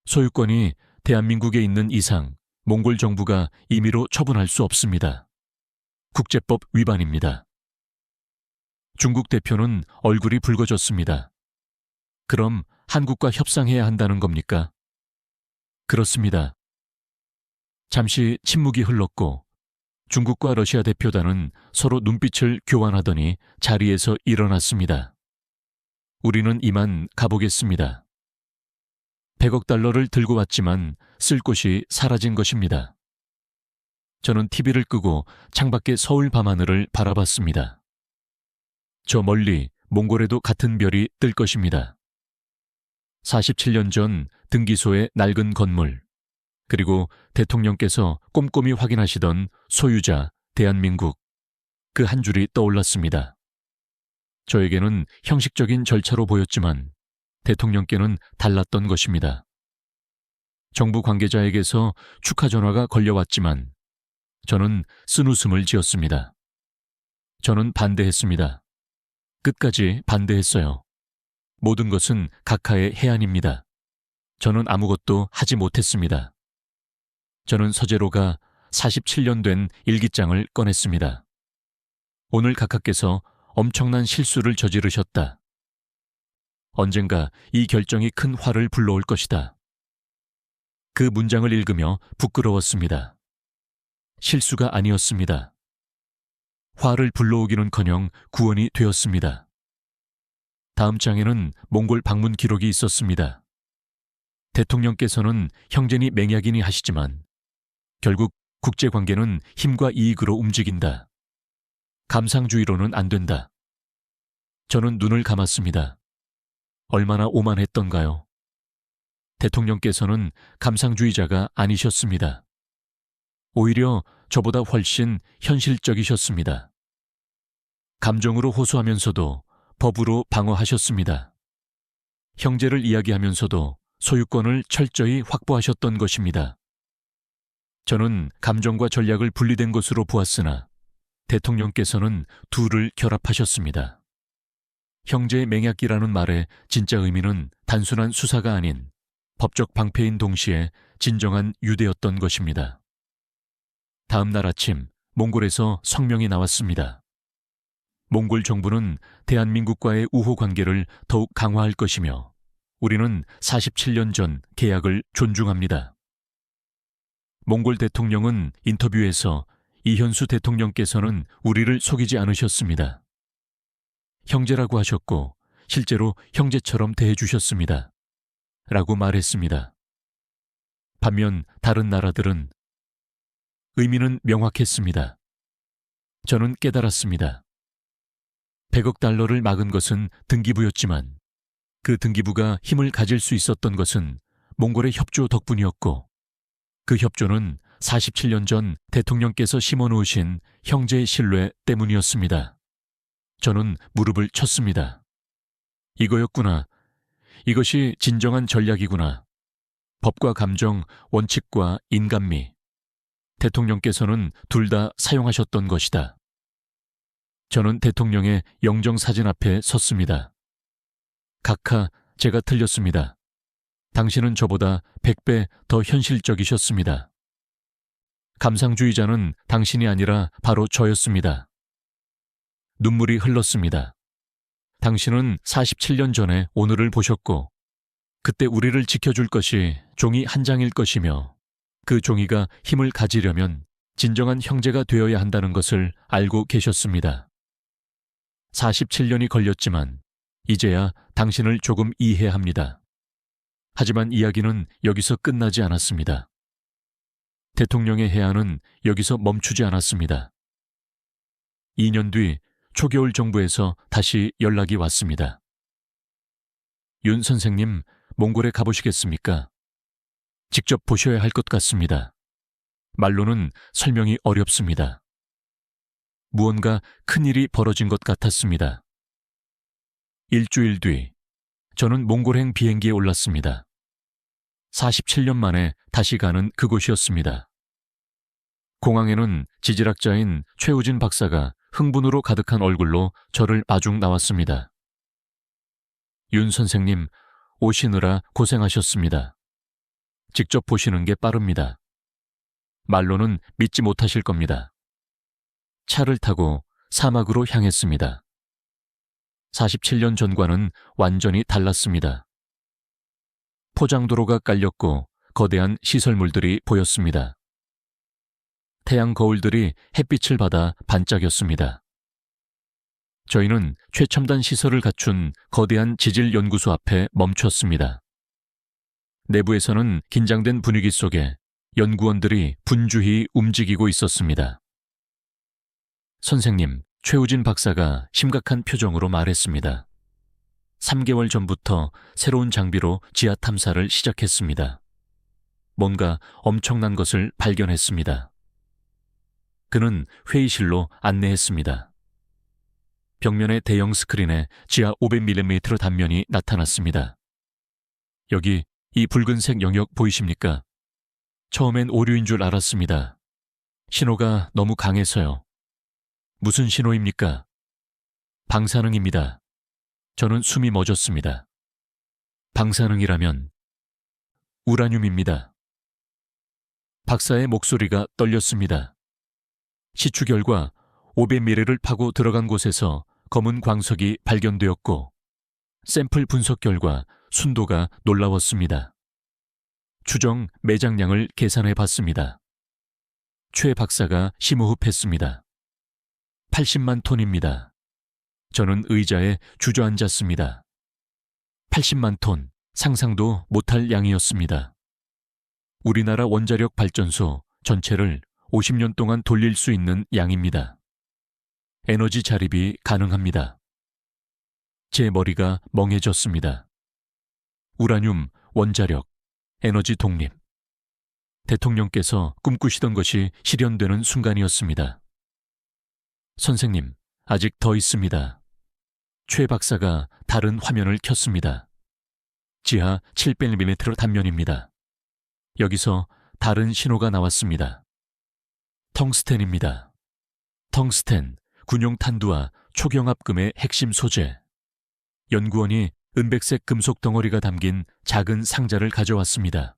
소유권이 대한민국에 있는 이상 몽골 정부가 임의로 처분할 수 없습니다. 국제법 위반입니다. 중국 대표는 얼굴이 붉어졌습니다. 그럼 한국과 협상해야 한다는 겁니까? 그렇습니다. 잠시 침묵이 흘렀고 중국과 러시아 대표단은 서로 눈빛을 교환하더니 자리에서 일어났습니다. 우리는 이만 가보겠습니다. 100억 달러를 들고 왔지만 쓸 곳이 사라진 것입니다. 저는 TV를 끄고 창밖의 서울 밤하늘을 바라봤습니다. 저 멀리 몽골에도 같은 별이 뜰 것입니다. 47년 전 등기소의 낡은 건물, 그리고 대통령께서 꼼꼼히 확인하시던 소유자 대한민국, 그 한 줄이 떠올랐습니다. 저에게는 형식적인 절차로 보였지만 대통령께는 달랐던 것입니다. 정부 관계자에게서 축하 전화가 걸려왔지만 저는 쓴웃음을 지었습니다. 저는 반대했습니다. 끝까지 반대했어요. 모든 것은 각하의 해안입니다. 저는 아무것도 하지 못했습니다. 저는 서재로가 47년 된 일기장을 꺼냈습니다. 오늘 각하께서 엄청난 실수를 저지르셨다. 언젠가 이 결정이 큰 화를 불러올 것이다. 그 문장을 읽으며 부끄러웠습니다. 실수가 아니었습니다. 화를 불러오기는커녕 구원이 되었습니다. 다음 장에는 몽골 방문 기록이 있었습니다. 대통령께서는 형제니 맹약이니 하시지만 결국 국제관계는 힘과 이익으로 움직인다. 감상주의로는 안 된다. 저는 눈을 감았습니다. 얼마나 오만했던가요? 대통령께서는 감상주의자가 아니셨습니다. 오히려 저보다 훨씬 현실적이셨습니다. 감정으로 호소하면서도 법으로 방어하셨습니다. 형제를 이야기하면서도 소유권을 철저히 확보하셨던 것입니다. 저는 감정과 전략을 분리된 것으로 보았으나 대통령께서는 둘을 결합하셨습니다. 형제의 맹약기라는 말의 진짜 의미는 단순한 수사가 아닌 법적 방패인 동시에 진정한 유대였던 것입니다. 다음 날 아침 몽골에서 성명이 나왔습니다. 몽골 정부는 대한민국과의 우호 관계를 더욱 강화할 것이며 우리는 47년 전 계약을 존중합니다. 몽골 대통령은 인터뷰에서 이현수 대통령께서는 우리를 속이지 않으셨습니다. 형제라고 하셨고 실제로 형제처럼 대해주셨습니다. 라고 말했습니다. 반면 다른 나라들은 의미는 명확했습니다. 저는 깨달았습니다. 100억 달러를 막은 것은 등기부였지만 그 등기부가 힘을 가질 수 있었던 것은 몽골의 협조 덕분이었고 그 협조는 47년 전 대통령께서 심어놓으신 형제의 신뢰 때문이었습니다. 저는 무릎을 쳤습니다. 이거였구나. 이것이 진정한 전략이구나. 법과 감정, 원칙과 인간미. 대통령께서는 둘 다 사용하셨던 것이다. 저는 대통령의 영정사진 앞에 섰습니다. 각하, 제가 틀렸습니다. 당신은 저보다 100배 더 현실적이셨습니다. 감상주의자는 당신이 아니라 바로 저였습니다. 눈물이 흘렀습니다. 당신은 47년 전에 오늘을 보셨고 그때 우리를 지켜줄 것이 종이 한 장일 것이며 그 종이가 힘을 가지려면 진정한 형제가 되어야 한다는 것을 알고 계셨습니다. 47년이 걸렸지만 이제야 당신을 조금 이해합니다. 하지만 이야기는 여기서 끝나지 않았습니다. 대통령의 해안은 여기서 멈추지 않았습니다. 2년 뒤 초겨울 정부에서 다시 연락이 왔습니다. 윤 선생님, 몽골에 가보시겠습니까? 직접 보셔야 할 것 같습니다. 말로는 설명이 어렵습니다. 무언가 큰일이 벌어진 것 같았습니다. 일주일 뒤, 저는 몽골행 비행기에 올랐습니다. 47년 만에 다시 가는 그곳이었습니다. 공항에는 지질학자인 최우진 박사가 흥분으로 가득한 얼굴로 저를 마중 나왔습니다. 윤 선생님, 오시느라 고생하셨습니다. 직접 보시는 게 빠릅니다. 말로는 믿지 못하실 겁니다. 차를 타고 사막으로 향했습니다. 47년 전과는 완전히 달랐습니다. 포장도로가 깔렸고 거대한 시설물들이 보였습니다. 태양 거울들이 햇빛을 받아 반짝였습니다. 저희는 최첨단 시설을 갖춘 거대한 지질연구소 앞에 멈췄습니다. 내부에서는 긴장된 분위기 속에 연구원들이 분주히 움직이고 있었습니다. 선생님, 최우진 박사가 심각한 표정으로 말했습니다. 3개월 전부터 새로운 장비로 지하 탐사를 시작했습니다. 뭔가 엄청난 것을 발견했습니다. 그는 회의실로 안내했습니다. 벽면의 대형 스크린에 지하 500mm 단면이 나타났습니다. 여기 이 붉은색 영역 보이십니까? 처음엔 오류인 줄 알았습니다. 신호가 너무 강해서요. 무슨 신호입니까? 방사능입니다. 저는 숨이 멎었습니다. 방사능이라면 우라늄입니다. 박사의 목소리가 떨렸습니다. 시추 결과 500mm를 파고 들어간 곳에서 검은 광석이 발견되었고 샘플 분석 결과 순도가 놀라웠습니다. 추정 매장량을 계산해 봤습니다. 최 박사가 심호흡했습니다. 80만 톤입니다. 저는 의자에 주저앉았습니다. 80만 톤, 상상도 못할 양이었습니다. 우리나라 원자력 발전소 전체를 50년 동안 돌릴 수 있는 양입니다. 에너지 자립이 가능합니다. 제 머리가 멍해졌습니다. 우라늄, 원자력, 에너지 독립. 대통령께서 꿈꾸시던 것이 실현되는 순간이었습니다. 선생님, 아직 더 있습니다. 최 박사가 다른 화면을 켰습니다. 지하 700mm 단면입니다. 여기서 다른 신호가 나왔습니다. 텅스텐입니다. 텅스텐, 군용탄두와 초경합금의 핵심 소재. 연구원이 은백색 금속 덩어리가 담긴 작은 상자를 가져왔습니다.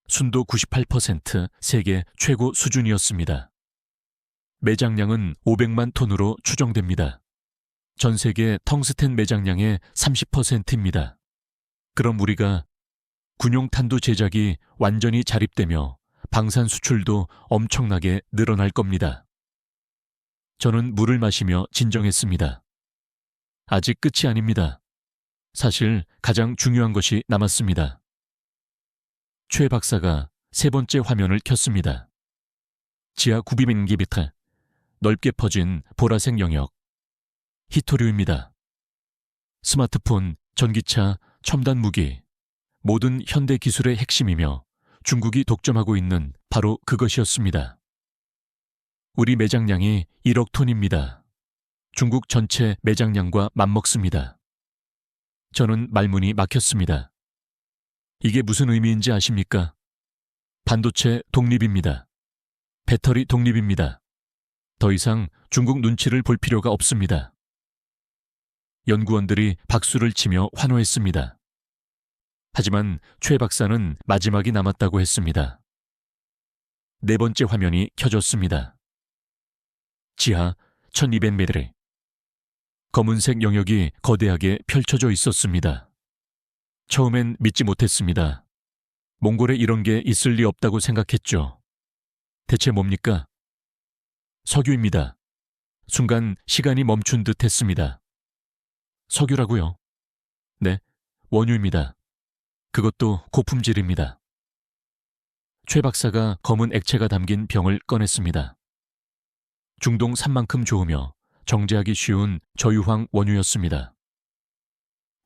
순도 98%, 세계 최고 수준이었습니다. 매장량은 500만 톤으로 추정됩니다. 전 세계 텅스텐 매장량의 30%입니다. 그럼 우리가 군용탄두 제작이 완전히 자립되며 방산 수출도 엄청나게 늘어날 겁니다. 저는 물을 마시며 진정했습니다. 아직 끝이 아닙니다. 사실 가장 중요한 것이 남았습니다. 최 박사가 세 번째 화면을 켰습니다. 지하 900mm, 넓게 퍼진 보라색 영역. 히토류입니다. 스마트폰, 전기차, 첨단 무기, 모든 현대 기술의 핵심이며 중국이 독점하고 있는 바로 그것이었습니다. 우리 매장량이 1억 톤입니다. 중국 전체 매장량과 맞먹습니다. 저는 말문이 막혔습니다. 이게 무슨 의미인지 아십니까? 반도체 독립입니다. 배터리 독립입니다. 더 이상 중국 눈치를 볼 필요가 없습니다. 연구원들이 박수를 치며 환호했습니다. 하지만 최 박사는 마지막이 남았다고 했습니다. 네 번째 화면이 켜졌습니다. 지하 1200m. 검은색 영역이 거대하게 펼쳐져 있었습니다. 처음엔 믿지 못했습니다. 몽골에 이런 게 있을 리 없다고 생각했죠. 대체 뭡니까? 석유입니다. 순간 시간이 멈춘 듯 했습니다. 석유라고요? 네, 원유입니다. 그것도 고품질입니다. 최 박사가 검은 액체가 담긴 병을 꺼냈습니다. 중동 산만큼 좋으며 정제하기 쉬운 저유황 원유였습니다.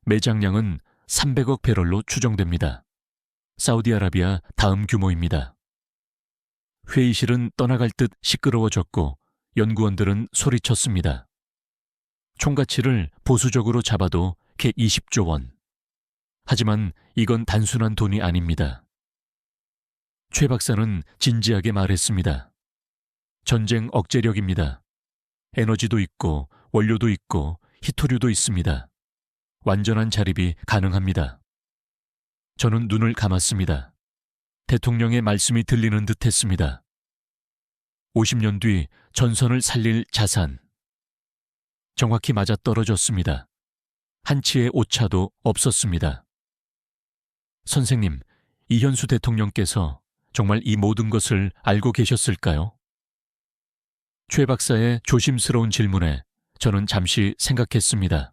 매장량은 300억 배럴로 추정됩니다. 사우디아라비아 다음 규모입니다. 회의실은 떠나갈 듯 시끄러워졌고 연구원들은 소리쳤습니다. 총가치를 보수적으로 잡아도 개 20조 원. 하지만 이건 단순한 돈이 아닙니다. 최 박사는 진지하게 말했습니다. 전쟁 억제력입니다. 에너지도 있고 원료도 있고 히토류도 있습니다. 완전한 자립이 가능합니다. 저는 눈을 감았습니다. 대통령의 말씀이 들리는 듯 했습니다. 50년 뒤 전선을 살릴 자산. 정확히 맞아떨어졌습니다. 한치의 오차도 없었습니다. 선생님, 이현수 대통령께서 정말 이 모든 것을 알고 계셨을까요? 최 박사의 조심스러운 질문에 저는 잠시 생각했습니다.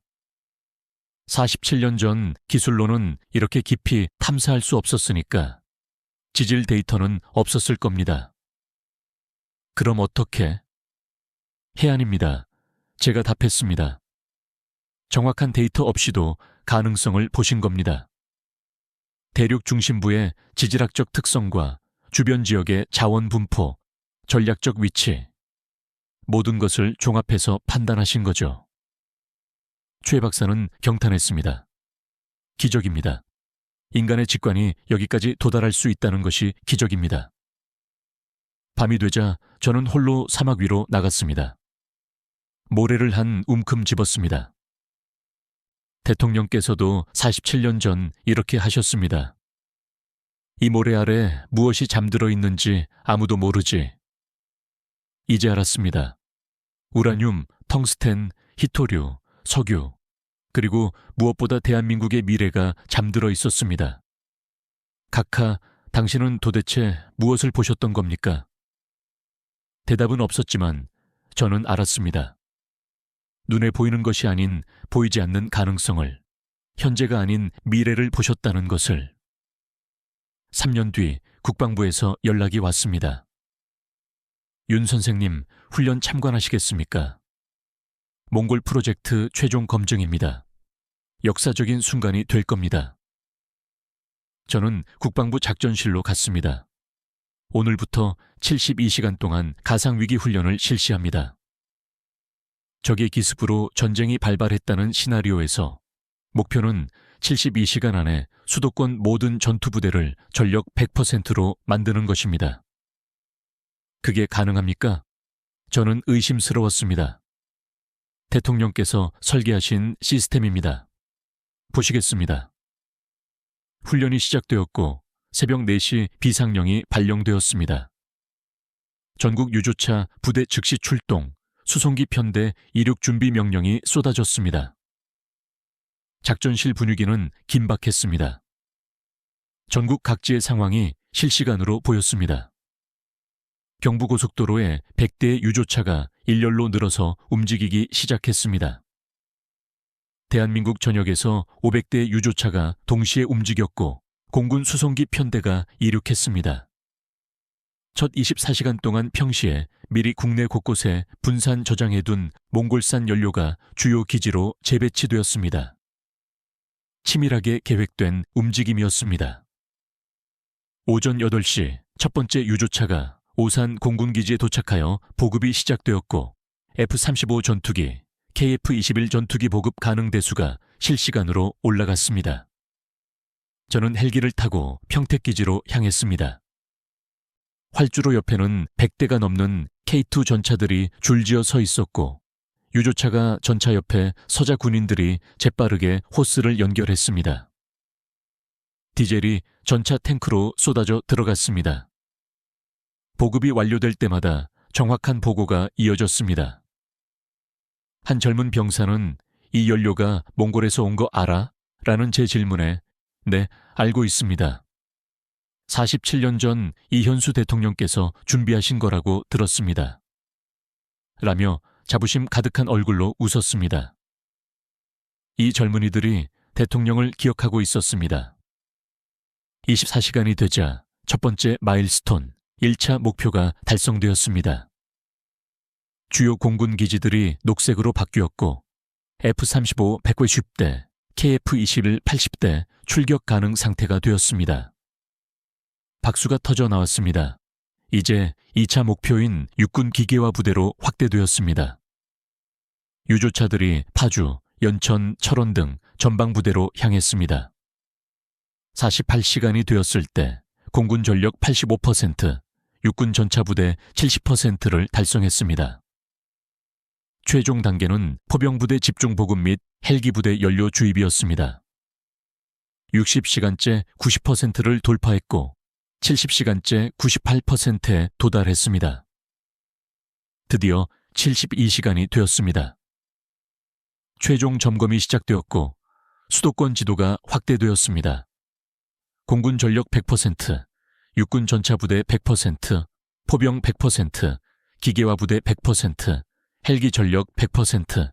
47년 전 기술로는 이렇게 깊이 탐사할 수 없었으니까 지질 데이터는 없었을 겁니다. 그럼 어떻게? 해안입니다. 제가 답했습니다. 정확한 데이터 없이도 가능성을 보신 겁니다. 대륙 중심부의 지질학적 특성과 주변 지역의 자원 분포, 전략적 위치, 모든 것을 종합해서 판단하신 거죠. 최 박사는 경탄했습니다. 기적입니다. 인간의 직관이 여기까지 도달할 수 있다는 것이 기적입니다. 밤이 되자 저는 홀로 사막 위로 나갔습니다. 모래를 한 움큼 집었습니다. 대통령께서도 47년 전 이렇게 하셨습니다. 이 모래 아래 무엇이 잠들어 있는지 아무도 모르지. 이제 알았습니다. 우라늄, 텅스텐, 히토류, 석유, 그리고 무엇보다 대한민국의 미래가 잠들어 있었습니다. 각하, 당신은 도대체 무엇을 보셨던 겁니까? 대답은 없었지만 저는 알았습니다. 눈에 보이는 것이 아닌 보이지 않는 가능성을, 현재가 아닌 미래를 보셨다는 것을. 3년 뒤 국방부에서 연락이 왔습니다. 윤 선생님, 훈련 참관하시겠습니까? 몽골 프로젝트 최종 검증입니다. 역사적인 순간이 될 겁니다. 저는 국방부 작전실로 갔습니다. 오늘부터 72시간 동안 가상위기 훈련을 실시합니다. 적의 기습으로 전쟁이 발발했다는 시나리오에서 목표는 72시간 안에 수도권 모든 전투부대를 전력 100%로 만드는 것입니다. 그게 가능합니까? 저는 의심스러웠습니다. 대통령께서 설계하신 시스템입니다. 보시겠습니다. 훈련이 시작되었고 새벽 4시 비상령이 발령되었습니다. 전국 유조차 부대 즉시 출동, 수송기 편대 이륙 준비 명령이 쏟아졌습니다. 작전실 분위기는 긴박했습니다. 전국 각지의 상황이 실시간으로 보였습니다. 경부고속도로에 100대의 유조차가 일렬로 늘어서 움직이기 시작했습니다. 대한민국 전역에서 500대의 유조차가 동시에 움직였고 공군 수송기 편대가 이륙했습니다. 첫 24시간 동안 평시에 미리 국내 곳곳에 분산 저장해둔 몽골산 연료가 주요 기지로 재배치되었습니다. 치밀하게 계획된 움직임이었습니다. 오전 8시 첫 번째 유조차가 오산 공군기지에 도착하여 보급이 시작되었고 F-35 전투기, KF-21 전투기 보급 가능 대수가 실시간으로 올라갔습니다. 저는 헬기를 타고 평택기지로 향했습니다. 활주로 옆에는 100대가 넘는 K2 전차들이 줄지어 서 있었고 유조차가 전차 옆에 서자 군인들이 재빠르게 호스를 연결했습니다. 디젤이 전차 탱크로 쏟아져 들어갔습니다. 보급이 완료될 때마다 정확한 보고가 이어졌습니다. 한 젊은 병사는 이 연료가 몽골에서 온 거 알아? 라는 제 질문에 네, 알고 있습니다. 47년 전 이현수 대통령께서 준비하신 거라고 들었습니다. 라며 자부심 가득한 얼굴로 웃었습니다. 이 젊은이들이 대통령을 기억하고 있었습니다. 24시간이 되자 첫 번째 마일스톤, 1차 목표가 달성되었습니다. 주요 공군 기지들이 녹색으로 바뀌었고 F-35 150대, KF-21 80대 출격 가능 상태가 되었습니다. 박수가 터져 나왔습니다. 이제 2차 목표인 육군 기계화 부대로 확대되었습니다. 유조차들이 파주, 연천, 철원 등 전방부대로 향했습니다. 48시간이 되었을 때 공군 전력 85%, 육군 전차부대 70%를 달성했습니다. 최종 단계는 포병부대 집중보급 및 헬기부대 연료 주입이었습니다. 60시간째 90%를 돌파했고 70시간째 98%에 도달했습니다. 드디어 72시간이 되었습니다. 최종 점검이 시작되었고 수도권 지도가 확대되었습니다. 공군 전력 100%, 육군 전차부대 100%, 포병 100%, 기계화 부대 100%, 헬기 전력 100%.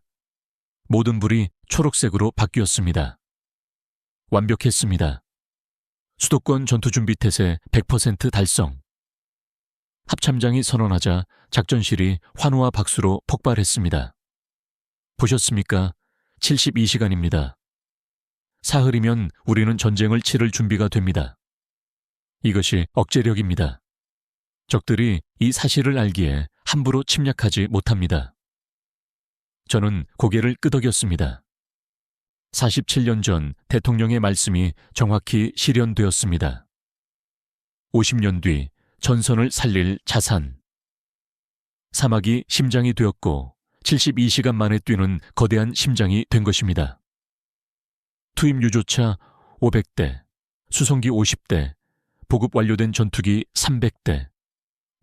모든 불이 초록색으로 바뀌었습니다. 완벽했습니다. 수도권 전투준비 태세 100% 달성. 합참장이 선언하자 작전실이 환호와 박수로 폭발했습니다. 보셨습니까? 72시간입니다. 사흘이면 우리는 전쟁을 치를 준비가 됩니다. 이것이 억제력입니다. 적들이 이 사실을 알기에 함부로 침략하지 못합니다. 저는 고개를 끄덕였습니다. 47년 전 대통령의 말씀이 정확히 실현되었습니다. 50년 뒤 전선을 살릴 자산. 사막이 심장이 되었고 72시간 만에 뛰는 거대한 심장이 된 것입니다. 투입 유조차 500대, 수송기 50대, 보급 완료된 전투기 300대,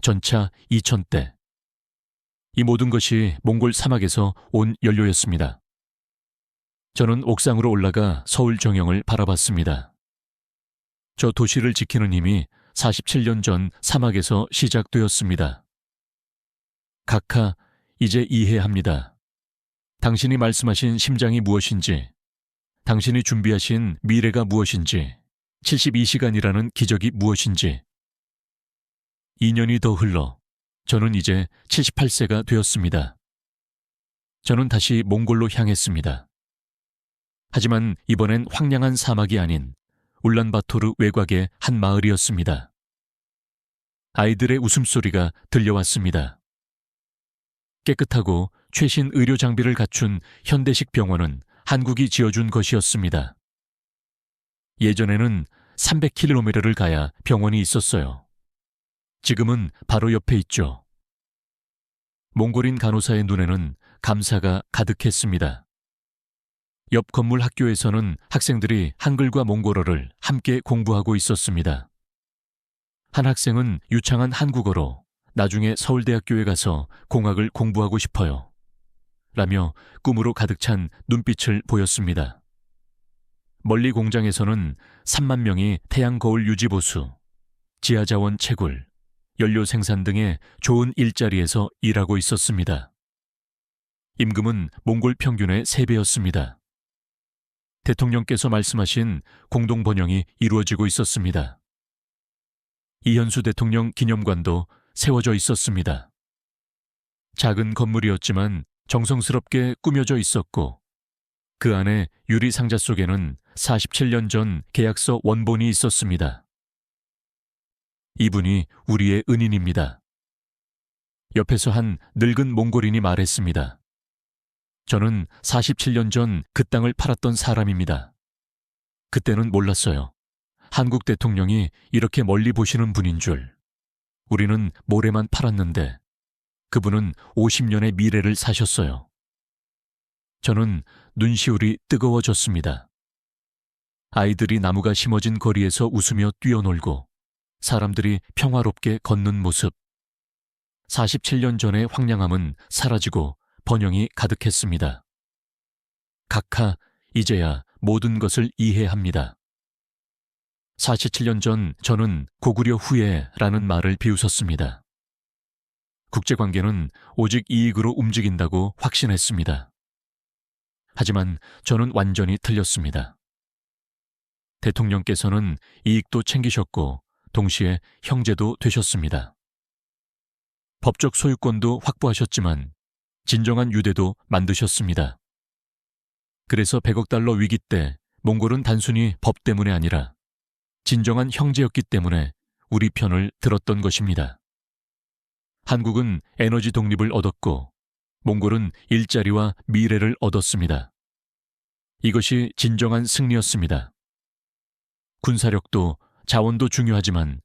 전차 2000대. 이 모든 것이 몽골 사막에서 온 연료였습니다. 저는 옥상으로 올라가 서울 정영을 바라봤습니다. 저 도시를 지키는 힘이 47년 전 사막에서 시작되었습니다. 각하, 이제 이해합니다. 당신이 말씀하신 심장이 무엇인지, 당신이 준비하신 미래가 무엇인지, 72시간이라는 기적이 무엇인지. 2년이 더 흘러 저는 이제 78세가 되었습니다. 저는 다시 몽골로 향했습니다. 하지만 이번엔 황량한 사막이 아닌 울란바토르 외곽의 한 마을이었습니다. 아이들의 웃음소리가 들려왔습니다. 깨끗하고 최신 의료 장비를 갖춘 현대식 병원은 한국이 지어준 것이었습니다. 예전에는 300km를 가야 병원이 있었어요. 지금은 바로 옆에 있죠. 몽골인 간호사의 눈에는 감사가 가득했습니다. 옆 건물 학교에서는 학생들이 한글과 몽골어를 함께 공부하고 있었습니다. 한 학생은 유창한 한국어로 나중에 서울대학교에 가서 공학을 공부하고 싶어요. 라며 꿈으로 가득 찬 눈빛을 보였습니다. 멀리 공장에서는 3만 명이 태양거울 유지보수, 지하자원 채굴, 연료 생산 등의 좋은 일자리에서 일하고 있었습니다. 임금은 몽골 평균의 3배였습니다. 대통령께서 말씀하신 공동번영이 이루어지고 있었습니다. 이현수 대통령 기념관도 세워져 있었습니다. 작은 건물이었지만 정성스럽게 꾸며져 있었고 그 안에 유리 상자 속에는 47년 전 계약서 원본이 있었습니다. 이분이 우리의 은인입니다. 옆에서 한 늙은 몽골인이 말했습니다. 저는 47년 전 그 땅을 팔았던 사람입니다. 그때는 몰랐어요. 한국 대통령이 이렇게 멀리 보시는 분인 줄. 우리는 모래만 팔았는데 그분은 50년의 미래를 사셨어요. 저는 눈시울이 뜨거워졌습니다. 아이들이 나무가 심어진 거리에서 웃으며 뛰어놀고 사람들이 평화롭게 걷는 모습. 47년 전의 황량함은 사라지고 번영이 가득했습니다. 각하, 이제야 모든 것을 이해합니다. 47년 전 저는 고구려 후예라는 말을 비웃었습니다. 국제관계는 오직 이익으로 움직인다고 확신했습니다. 하지만 저는 완전히 틀렸습니다. 대통령께서는 이익도 챙기셨고 동시에 형제도 되셨습니다. 법적 소유권도 확보하셨지만 진정한 유대도 만드셨습니다. 그래서 100억 달러 위기 때 몽골은 단순히 법 때문에 아니라 진정한 형제였기 때문에 우리 편을 들었던 것입니다. 한국은 에너지 독립을 얻었고 몽골은 일자리와 미래를 얻었습니다. 이것이 진정한 승리였습니다. 군사력도 자원도 중요하지만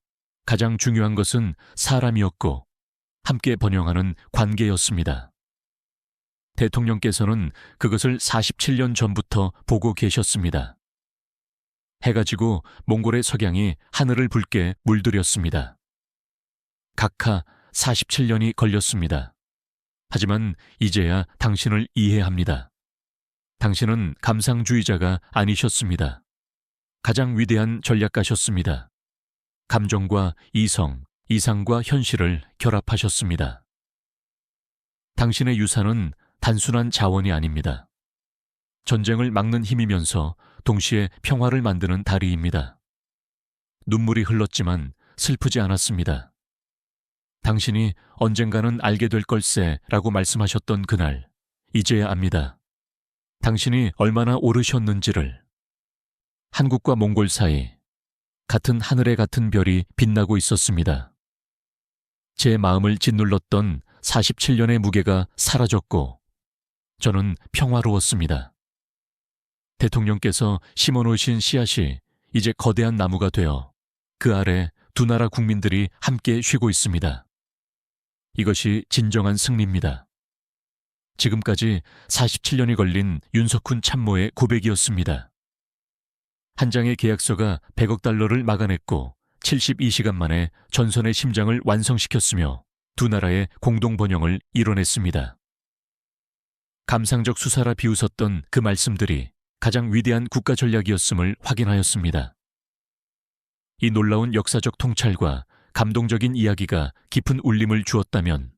가장 중요한 것은 사람이었고 함께 번영하는 관계였습니다. 대통령께서는 그것을 47년 전부터 보고 계셨습니다. 해가 지고 몽골의 석양이 하늘을 붉게 물들였습니다. 각하 47년이 걸렸습니다. 하지만 이제야 당신을 이해합니다. 당신은 감상주의자가 아니셨습니다. 가장 위대한 전략가셨습니다. 감정과 이성, 이상과 현실을 결합하셨습니다. 당신의 유산은 단순한 자원이 아닙니다. 전쟁을 막는 힘이면서 동시에 평화를 만드는 다리입니다. 눈물이 흘렀지만 슬프지 않았습니다. 당신이 언젠가는 알게 될 걸세라고 말씀하셨던 그날, 이제야 압니다. 당신이 얼마나 오르셨는지를. 한국과 몽골 사이 같은 하늘에 같은 별이 빛나고 있었습니다. 제 마음을 짓눌렀던 47년의 무게가 사라졌고 저는 평화로웠습니다. 대통령께서 심어놓으신 씨앗이 이제 거대한 나무가 되어 그 아래 두 나라 국민들이 함께 쉬고 있습니다. 이것이 진정한 승리입니다. 지금까지 47년이 걸린 윤석훈 참모의 고백이었습니다. 한 장의 계약서가 100억 달러를 막아냈고 72시간 만에 전선의 심장을 완성시켰으며 두 나라의 공동 번영을 이뤄냈습니다. 감상적 수사라 비웃었던 그 말씀들이 가장 위대한 국가 전략이었음을 확인하였습니다. 이 놀라운 역사적 통찰과 감동적인 이야기가 깊은 울림을 주었다면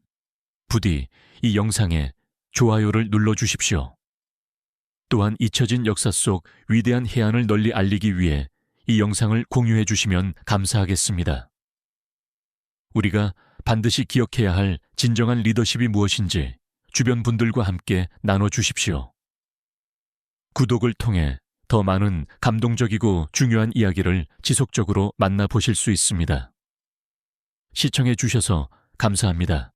부디 이 영상에 좋아요를 눌러주십시오. 또한 잊혀진 역사 속 위대한 해안을 널리 알리기 위해 이 영상을 공유해 주시면 감사하겠습니다. 우리가 반드시 기억해야 할 진정한 리더십이 무엇인지 주변 분들과 함께 나눠주십시오. 구독을 통해 더 많은 감동적이고 중요한 이야기를 지속적으로 만나보실 수 있습니다. 시청해 주셔서 감사합니다.